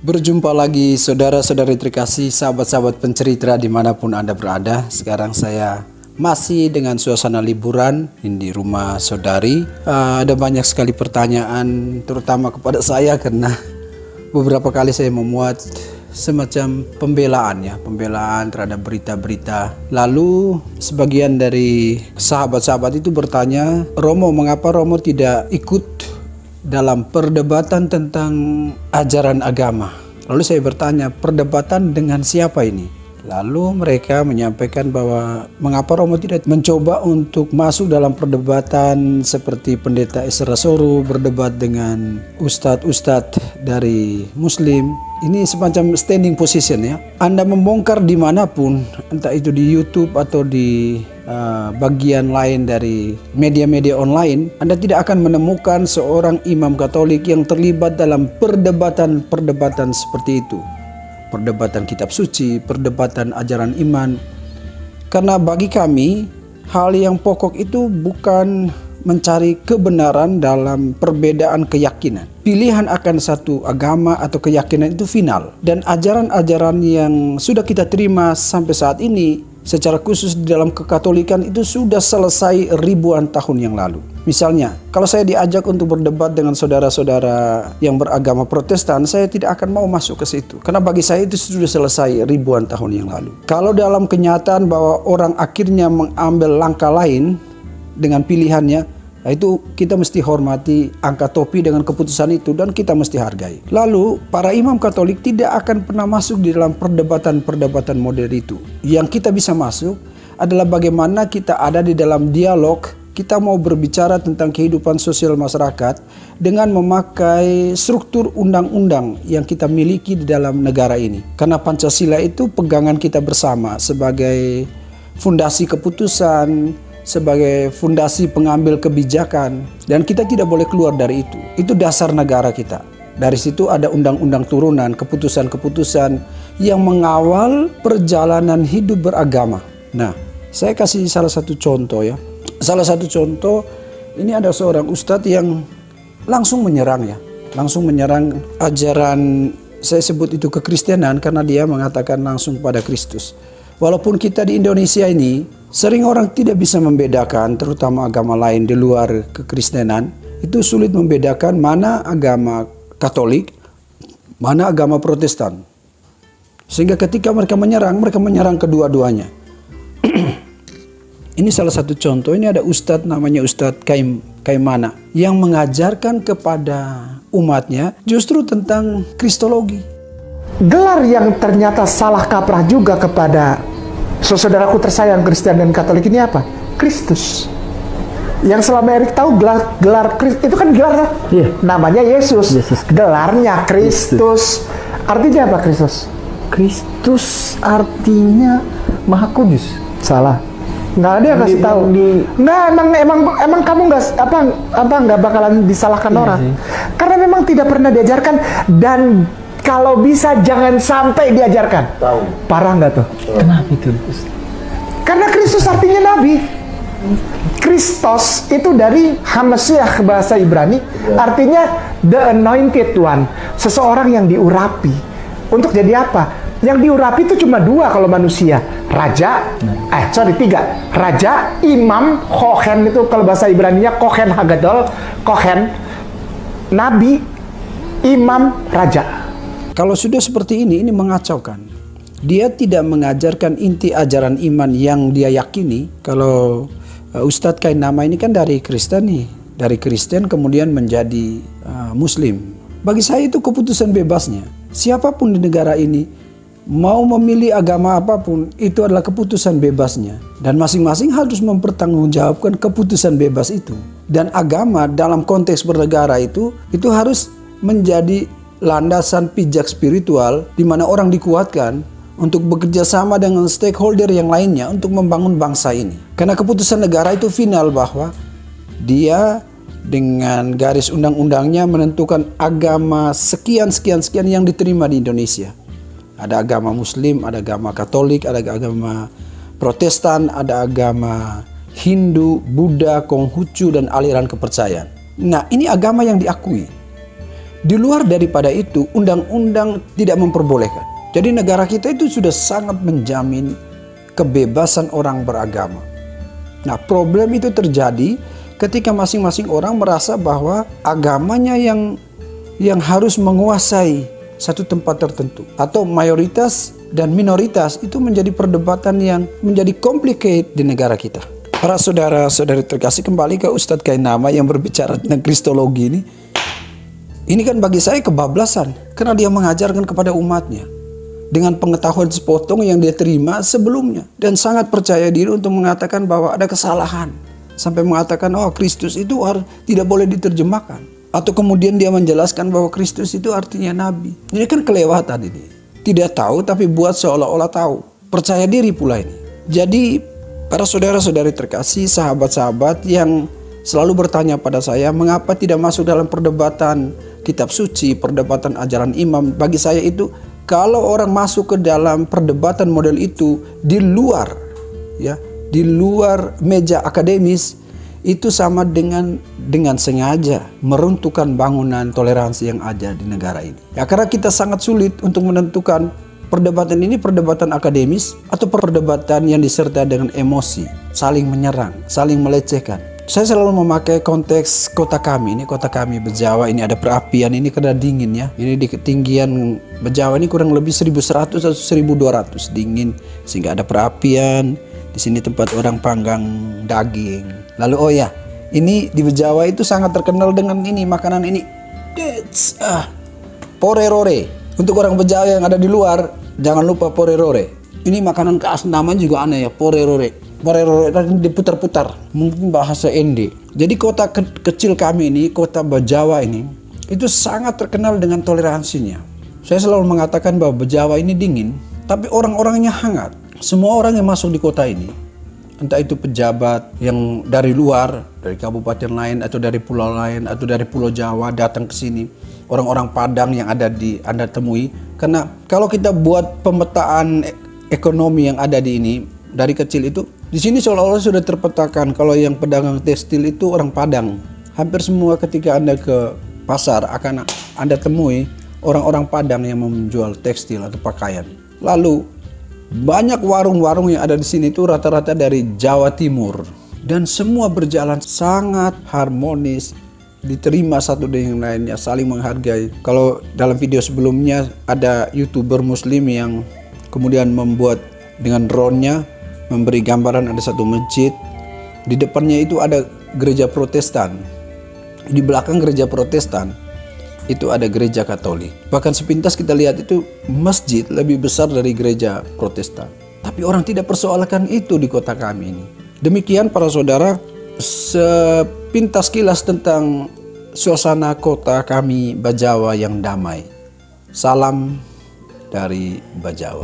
Berjumpa lagi saudara-saudari terkasih, sahabat-sahabat pencerita dimanapun Anda berada. Sekarang saya masih dengan suasana liburan di rumah saudari. Ada banyak sekali pertanyaan terutama kepada saya karena beberapa kali saya memuat semacam pembelaan terhadap berita-berita. Lalu sebagian dari sahabat-sahabat itu bertanya, Romo, mengapa Romo tidak ikut dalam perdebatan tentang ajaran agama? Lalu saya bertanya, perdebatan dengan siapa ini? Lalu mereka menyampaikan bahwa mengapa Romo tidak mencoba untuk masuk dalam perdebatan seperti Pendeta Esra Soru berdebat dengan ustadz-ustadz dari Muslim. Ini semacam standing position ya. Anda membongkar dimanapun, entah itu di YouTube atau di bagian lain dari media-media online, Anda tidak akan menemukan seorang imam Katolik yang terlibat dalam perdebatan seperti itu. Perdebatan kitab suci, perdebatan ajaran iman. Karena bagi kami, hal yang pokok itu bukan mencari kebenaran dalam perbedaan keyakinan. Pilihan akan satu agama atau keyakinan itu final. Dan ajaran-ajaran yang sudah kita terima sampai saat ini, secara khusus di dalam kekatolikan itu sudah selesai ribuan tahun yang lalu. Misalnya, kalau saya diajak untuk berdebat dengan saudara-saudara yang beragama Protestan, saya tidak akan mau masuk ke situ. Karena bagi saya itu sudah selesai ribuan tahun yang lalu. Kalau dalam kenyataan bahwa orang akhirnya mengambil langkah lain dengan pilihannya, itu kita mesti hormati, angkat topi dengan keputusan itu, dan kita mesti hargai. Lalu para imam Katolik tidak akan pernah masuk di dalam perdebatan modern itu. Yang kita bisa masuk adalah bagaimana kita ada di dalam dialog. Kita mau berbicara tentang kehidupan sosial masyarakat dengan memakai struktur undang-undang yang kita miliki di dalam negara ini. Karena Pancasila itu pegangan kita bersama sebagai fondasi keputusan, sebagai fondasi pengambil kebijakan, dan kita tidak boleh keluar dari itu. Itu dasar negara kita. Dari situ ada undang-undang turunan, keputusan-keputusan yang mengawal perjalanan hidup beragama. Nah, saya kasih salah satu contoh ya. Salah satu contoh, ini ada seorang ustadz yang langsung menyerang ajaran, saya sebut itu kekristenan, karena dia mengatakan langsung pada Kristus. Walaupun kita di Indonesia ini sering orang tidak bisa membedakan, terutama agama lain di luar kekristenan, itu sulit membedakan mana agama Katolik, mana agama Protestan. Sehingga ketika mereka menyerang kedua-duanya. Ini salah satu contoh. Ini ada ustadz namanya Ustadz Kaimana yang mengajarkan kepada umatnya justru tentang Kristologi. Gelar yang ternyata salah kaprah juga kepada saudaraku tersayang Kristen dan Katolik ini apa? Kristus. Yang selama Erik tahu gelar Kristus itu kan gelar namanya Yesus. Gelarnya Kristus. Artinya apa Kristus? Kristus artinya Maha Kudus. Salah. Nggak ada yang kasih tahu. Nggak, emang kamu nggak bakalan disalahkan orang. Karena memang tidak pernah diajarkan, dan kalau bisa jangan sampai diajarkan. Tahu. Parah nggak tuh? Kenapa itu? Karena Kristus artinya nabi. Kristos itu dari Hamasiah bahasa Ibrani, artinya the anointed one, seseorang yang diurapi. Untuk jadi apa? Yang diurapi itu cuma dua kalau manusia, tiga. Raja, imam, kohen itu kalau bahasa Ibraninya kohen hagadol, kohen, nabi, imam, raja. Kalau sudah seperti ini mengacaukan. Dia tidak mengajarkan inti ajaran iman yang dia yakini. Kalau Ustadz Kainama ini kan dari Kristen nih, dari Kristen kemudian menjadi Muslim. Bagi saya itu keputusan bebasnya. Siapapun di negara ini mau memilih agama apapun, itu adalah keputusan bebasnya. Dan masing-masing harus mempertanggungjawabkan keputusan bebas itu. Dan agama dalam konteks bernegara itu harus menjadi landasan pijak spiritual di mana orang dikuatkan untuk bekerja sama dengan stakeholder yang lainnya untuk membangun bangsa ini. Karena keputusan negara itu final bahwa dia dengan garis undang-undangnya menentukan agama sekian yang diterima di Indonesia. Ada agama Muslim, ada agama Katolik, ada agama Protestan, ada agama Hindu, Buddha, Konghucu, dan aliran kepercayaan. Nah, ini agama yang diakui. Di luar daripada itu, undang-undang tidak memperbolehkan. Jadi negara kita itu sudah sangat menjamin kebebasan orang beragama. Nah, problem itu terjadi ketika masing-masing orang merasa bahwa agamanya yang harus menguasai satu tempat tertentu, atau mayoritas dan minoritas itu menjadi perdebatan yang menjadi complicated di negara kita. Para saudara-saudari terkasih, kembali ke Ustadz Kainama yang berbicara tentang kristologi ini. Ini kan bagi saya kebablasan, karena dia mengajarkan kepada umatnya dengan pengetahuan sepotong yang dia terima sebelumnya, dan sangat percaya diri untuk mengatakan bahwa ada kesalahan, sampai mengatakan oh Kristus itu tidak boleh diterjemahkan, atau kemudian dia menjelaskan bahwa Kristus itu artinya nabi. Ini kan kelewatan ini. Tidak tahu tapi buat seolah-olah tahu, percaya diri pula ini. Jadi para saudara-saudari terkasih, sahabat-sahabat yang selalu bertanya pada saya, mengapa tidak masuk dalam perdebatan kitab suci, perdebatan ajaran imam? Bagi saya itu, kalau orang masuk ke dalam perdebatan model itu di luar, ya, di luar meja akademis, itu sama dengan sengaja meruntuhkan bangunan toleransi yang ada di negara ini. Ya, karena kita sangat sulit untuk menentukan perdebatan ini perdebatan akademis atau perdebatan yang disertai dengan emosi, saling menyerang, saling melecehkan. Saya selalu memakai konteks kota kami. Ini kota kami Bejawa, ini ada perapian, ini karena dingin ya. Ini di ketinggian Bejawa ini kurang lebih 1100 atau 1200 dingin, sehingga ada perapian. Di sini tempat orang panggang daging. Lalu oh ya, ini di Bejawa itu sangat terkenal dengan ini makanan ini. Porerore. Untuk orang Bejawa yang ada di luar, jangan lupa porerore. Ini makanan khas, namanya juga aneh ya, porerore. Porerore tadi diputar-putar, mungkin bahasa Ende. Jadi kota kecil kami ini, kota Bejawa ini, itu sangat terkenal dengan toleransinya. Saya selalu mengatakan bahwa Bejawa ini dingin, tapi orang-orangnya hangat. Semua orang yang masuk di kota ini, entah itu pejabat yang dari luar, dari kabupaten lain, atau dari pulau lain, atau dari pulau Jawa datang ke sini, orang-orang Padang yang ada di Anda temui. Karena kalau kita buat pemetaan ekonomi yang ada di ini, dari kecil itu, di sini seolah-olah sudah terpetakan kalau yang pedagang tekstil itu orang Padang. Hampir semua ketika Anda ke pasar akan Anda temui orang-orang Padang yang menjual tekstil atau pakaian. Lalu banyak warung-warung yang ada di sini itu rata-rata dari Jawa Timur, dan semua berjalan sangat harmonis, diterima satu dengan yang lainnya, saling menghargai. Kalau dalam video sebelumnya ada YouTuber Muslim yang kemudian membuat dengan drone-nya memberi gambaran ada satu masjid, di depannya itu ada gereja Protestan, di belakang gereja Protestan itu ada gereja Katolik. Bahkan sepintas kita lihat itu masjid lebih besar dari gereja Protestan. Tapi orang tidak persoalkan itu di kota kami ini. Demikian para saudara, sepintas kilas tentang suasana kota kami Bajawa yang damai. Salam dari Bajawa.